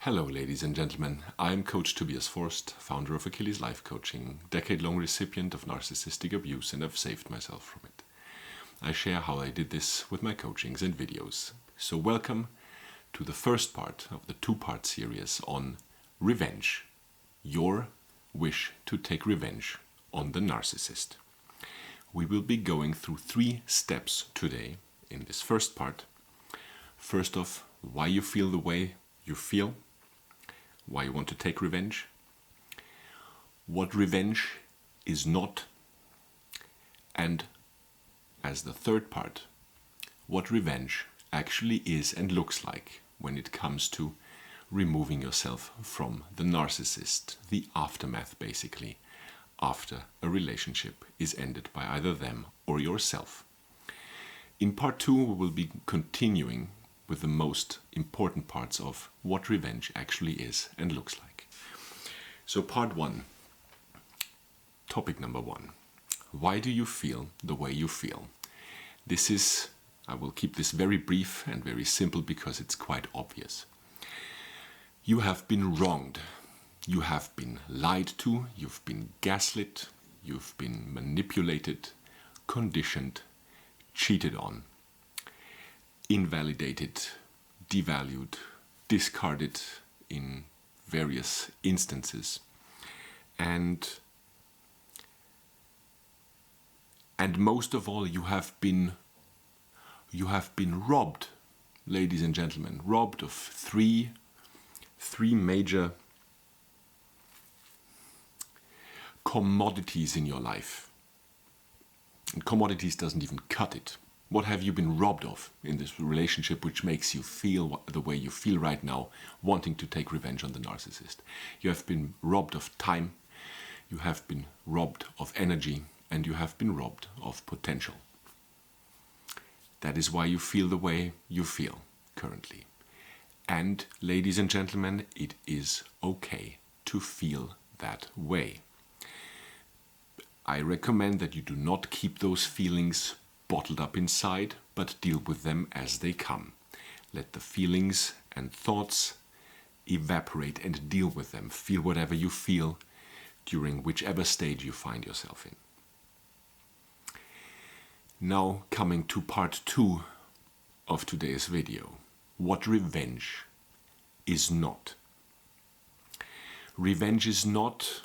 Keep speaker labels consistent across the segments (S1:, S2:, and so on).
S1: Hello ladies and gentlemen, I'm Coach Tobias Forst, founder of Achilles Life Coaching, decade-long recipient of narcissistic abuse, and I've saved myself from it. I share how I did this with my coachings and videos. So welcome to the first part of the two-part series on revenge, your wish to take revenge on the narcissist. We will be going through 3 steps today in this first part. First off, why you feel the way you feel, why you want to take revenge, what revenge is not, and as the third part, what revenge actually is and looks like when it comes to removing yourself from the narcissist, the aftermath basically, after a relationship is ended by either them or yourself. In part 2 we will be continuing with the most important parts of what revenge actually is and looks like. So part 1, topic number 1. Why do you feel the way you feel? This is, I will keep this very brief and very simple because it's quite obvious. You have been wronged. You have been lied to, you've been gaslit, you've been manipulated, conditioned, cheated on, invalidated, devalued, discarded in various instances, and most of all you have been robbed, ladies and gentlemen, robbed of three major commodities in your life. And commodities doesn't even cut it. What have you been robbed of in this relationship which makes you feel the way you feel right now, wanting to take revenge on the narcissist? You have been robbed of time, you have been robbed of energy, and you have been robbed of potential. That is why you feel the way you feel currently. And, ladies and gentlemen, it is okay to feel that way. I recommend that you do not keep those feelings bottled up inside, but deal with them as they come. Let the feelings and thoughts evaporate and deal with them. Feel whatever you feel during whichever stage you find yourself in. Now coming to part 2 of today's video. What revenge is not. Revenge is not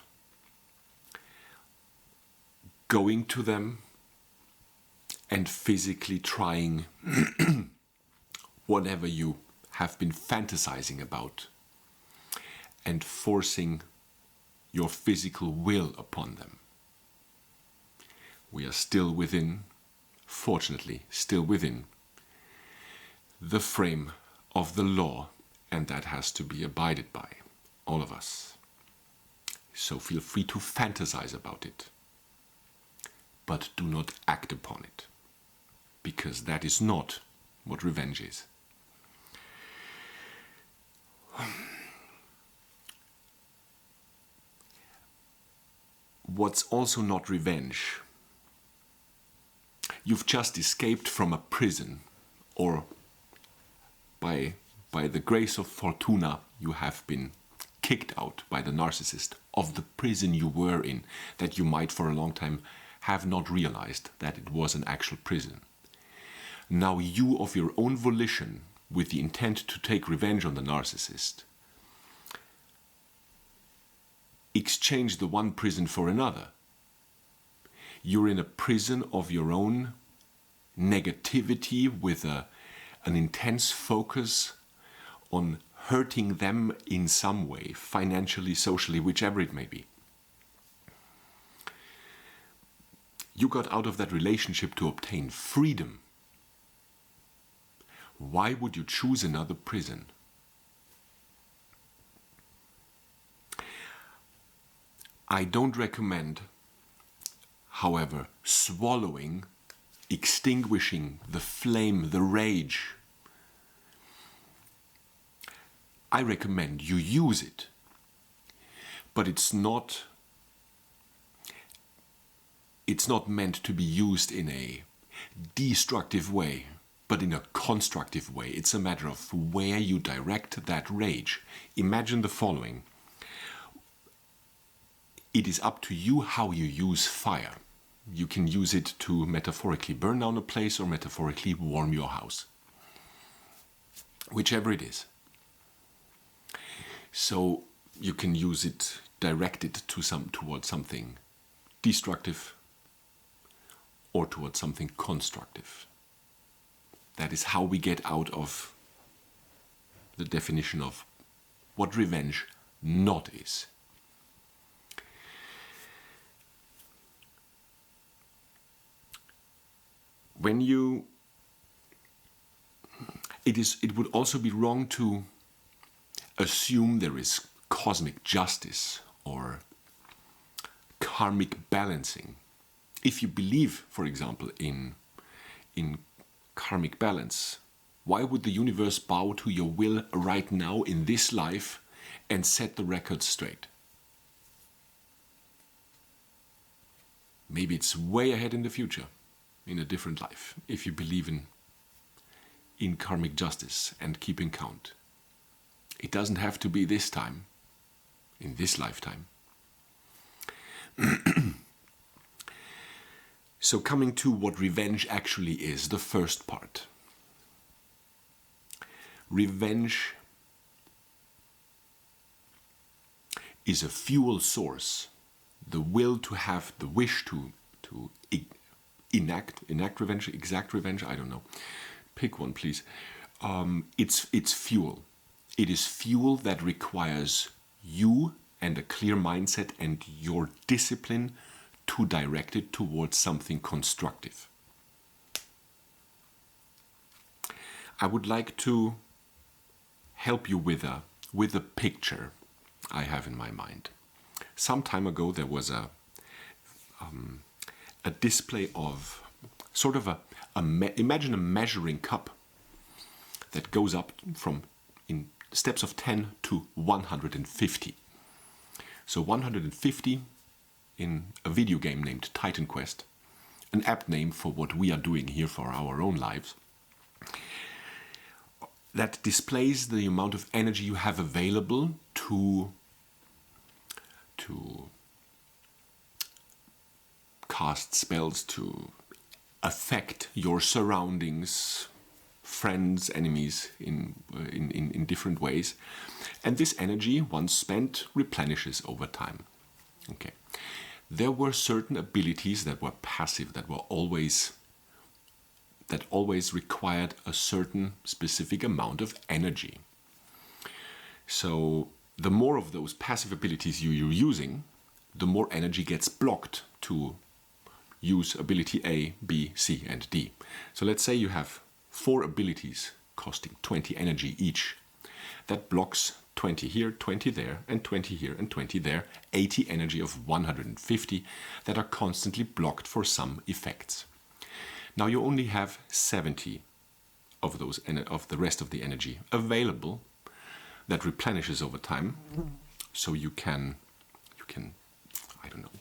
S1: going to them and physically trying whatever you have been fantasizing about and forcing your physical will upon them. We are still within, fortunately, still within the frame of the law, and that has to be abided by, all of us. So feel free to fantasize about it, but do not act upon it. Because that is not what revenge is. What's also not revenge? You've just escaped from a prison, or by the grace of Fortuna, you have been kicked out by the narcissist of the prison you were in, that you might for a long time have not realized that it was an actual prison. Now you, of your own volition, with the intent to take revenge on the narcissist, exchange the one prison for another. You're in a prison of your own negativity with an intense focus on hurting them in some way, financially, socially, whichever it may be. You got out of that relationship to obtain freedom. Why would you choose another prison? I don't recommend, however, swallowing, extinguishing the flame, the rage. I recommend you use it, but it's not meant to be used in a destructive way. but in a constructive way. It's a matter of where you direct that rage. Imagine the following. It is up to you how you use fire. You can use it to metaphorically burn down a place or metaphorically warm your house. Whichever it is. So you can use it, direct it towards something destructive or towards something constructive. That is how we get out of the definition of what revenge not is. It would also be wrong to assume there is cosmic justice or karmic balancing. If you believe, for example, in karmic balance, why would the universe bow to your will right now in this life and set the record straight? Maybe it's way ahead in the future, in a different life, if you believe in karmic justice and keeping count. It doesn't have to be this time, in this lifetime. So coming to what revenge actually is, the first part. Revenge is a fuel source. The will to have, the wish to enact revenge, exact revenge, I don't know. Pick one, please. It's fuel. It is fuel that requires you and a clear mindset and your discipline to direct it towards something constructive. I would like to help you with a picture I have in my mind. Some time ago there was a display of sort of imagine a measuring cup that goes up from in steps of 10 to 150. So 150 in a video game named Titan Quest, an apt name for what we are doing here for our own lives, that displays the amount of energy you have available to cast spells, to affect your surroundings, friends, enemies in different ways. And this energy, once spent, replenishes over time. Okay. There were certain abilities that were passive, that always required a certain specific amount of energy. So the more of those passive abilities you're using, the more energy gets blocked to use ability A, B, C, and D. So let's say you have 4 abilities costing 20 energy each. That blocks 20 here, 20 there, and 20 here, and 20 there. 80 energy of 150 that are constantly blocked for some effects. Now you only have 70 of those of the rest of the energy available that replenishes over time. So you can I don't know,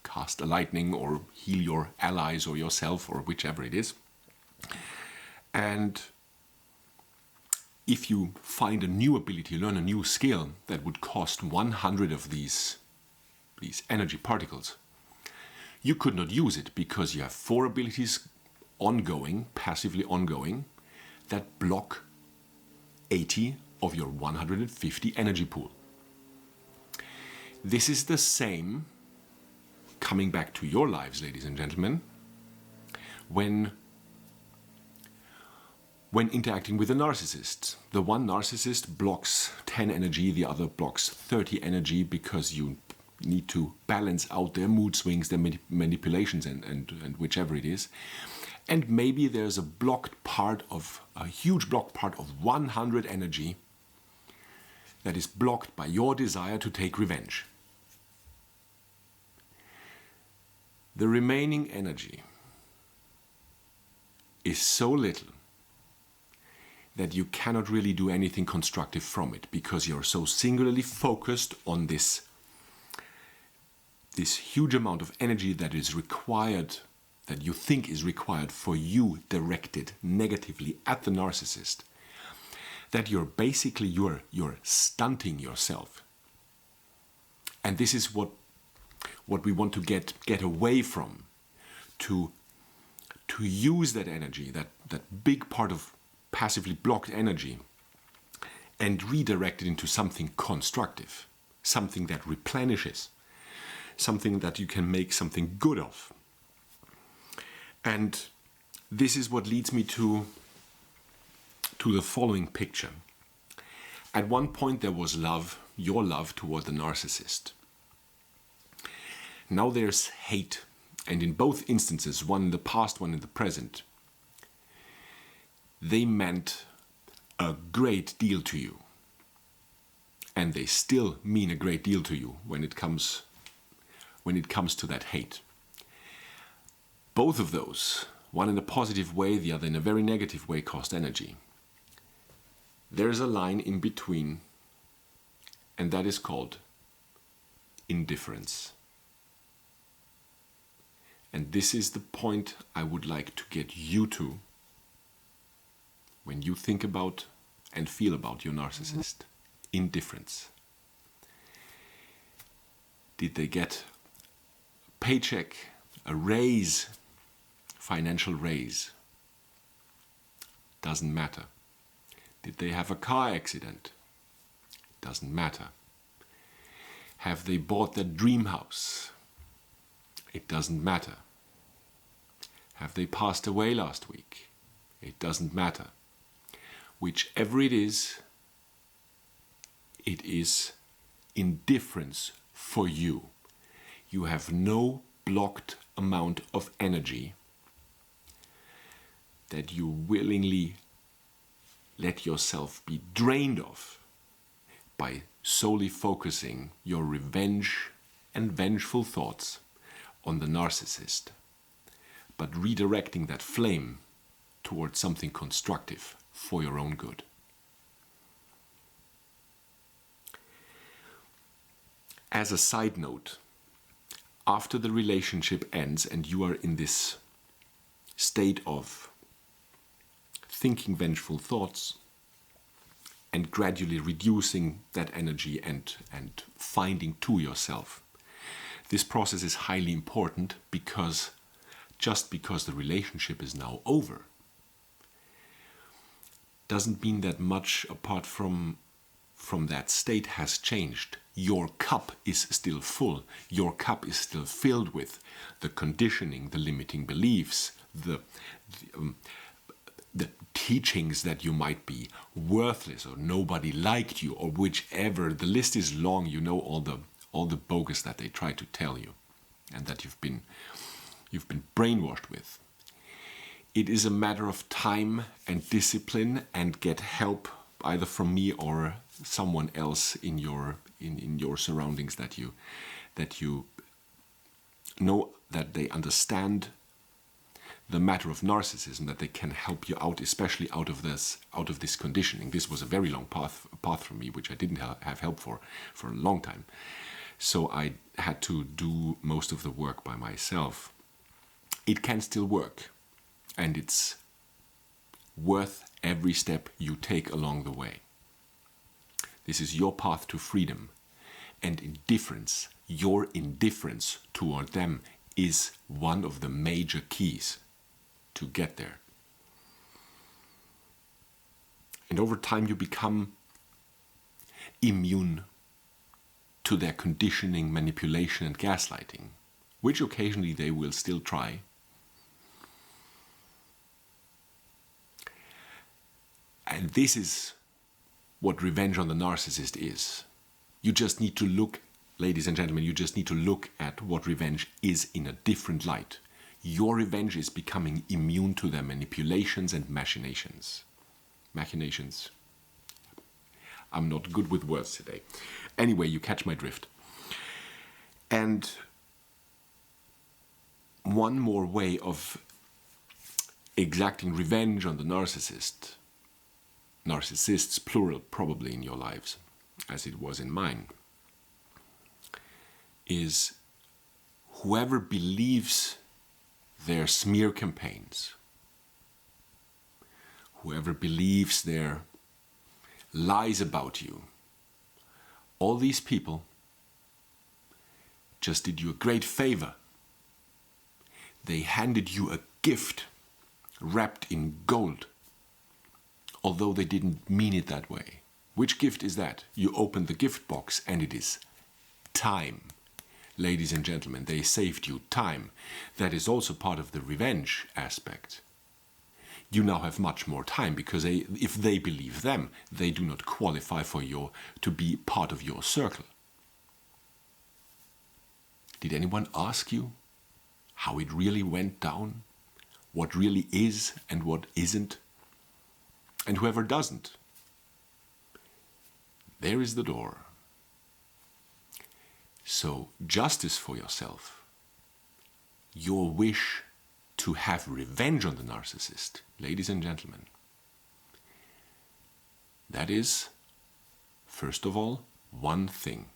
S1: cast a lightning or heal your allies or yourself or whichever it is. And if you find a new ability, learn a new skill that would cost 100 of these energy particles, you could not use it because you have 4 abilities ongoing, passively ongoing, that block 80 of your 150 energy pool. This is the same, coming back to your lives, ladies and gentlemen, when interacting with a narcissist. The one narcissist blocks 10 energy, the other blocks 30 energy because you need to balance out their mood swings, their manipulations, and whichever it is. And maybe there's a huge blocked part of 100 energy that is blocked by your desire to take revenge. The remaining energy is so little that you cannot really do anything constructive from it because you're so singularly focused on this huge amount of energy that is required that you think is required for you directed negatively at the narcissist, that you're basically you're stunting yourself. And this is what we want to get away from, to use that energy, that big part of passively blocked energy, and redirect it into something constructive, something that replenishes, something that you can make something good of. And this is what leads me to the following picture. At one point there was love, your love toward the narcissist. Now there's hate, and in both instances, one in the past, one in the present, they meant a great deal to you. And they still mean a great deal to you when it comes to that hate. Both of those, one in a positive way, the other in a very negative way, cost energy. There's a line in between, and that is called indifference. And this is the point I would like to get you to when you think about and feel about your narcissist. Indifference. Did they get a paycheck, a raise, financial raise? Doesn't matter. Did they have a car accident? Doesn't matter. Have they bought their dream house? It doesn't matter. Have they passed away last week? It doesn't matter. Whichever it is indifference for you. You have no blocked amount of energy that you willingly let yourself be drained of by solely focusing your revenge and vengeful thoughts on the narcissist, but redirecting that flame towards something constructive for your own good. As a side note, after the relationship ends and you are in this state of thinking vengeful thoughts and gradually reducing that energy and finding to yourself, this process is highly important, because just because the relationship is now over doesn't mean that much apart from that state has changed. Your cup is still full. Your cup is still filled with the conditioning, the limiting beliefs, the teachings that you might be worthless or nobody liked you, or whichever. The list is long. You know all the bogus that they try to tell you and that you've been brainwashed with. It is a matter of time and discipline, and get help either from me or someone else in your surroundings that you know that they understand the matter of narcissism, that they can help you out, especially out of this conditioning. This was a very long path for me, which I didn't have help for a long time. So I had to do most of the work by myself. It can still work, and it's worth every step you take along the way. This is your path to freedom, and indifference, your indifference toward them, is one of the major keys to get there. And over time you become immune to their conditioning, manipulation and gaslighting, which occasionally they will still try. And this is what revenge on the narcissist is. You just need to look, ladies and gentlemen, you just need to look at what revenge is in a different light. Your revenge is becoming immune to their manipulations and machinations. Machinations. I'm not good with words today. Anyway, you catch my drift. And one more way of exacting revenge on the narcissist, narcissists plural probably in your lives, as it was in mine, is whoever believes their smear campaigns, whoever believes their lies about you, all these people just did you a great favor. They handed you a gift wrapped in gold, although they didn't mean it that way. Which gift is that? You open the gift box and it is time. Ladies and gentlemen, they saved you time. That is also part of the revenge aspect. You now have much more time because if they believe them, they do not qualify for to be part of your circle. Did anyone ask you how it really went down? What really is and what isn't? And whoever doesn't, there is the door. So, justice for yourself, your wish to have revenge on the narcissist, ladies and gentlemen, that is, first of all, one thing.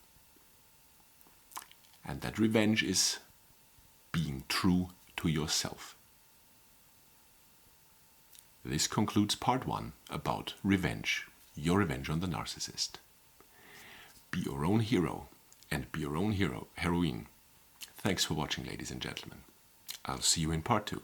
S1: And that revenge is being true to yourself. This concludes part 1 about revenge, your revenge on the narcissist. Be your own hero and be your own heroine. Thanks for watching, ladies and gentlemen. I'll see you in part 2.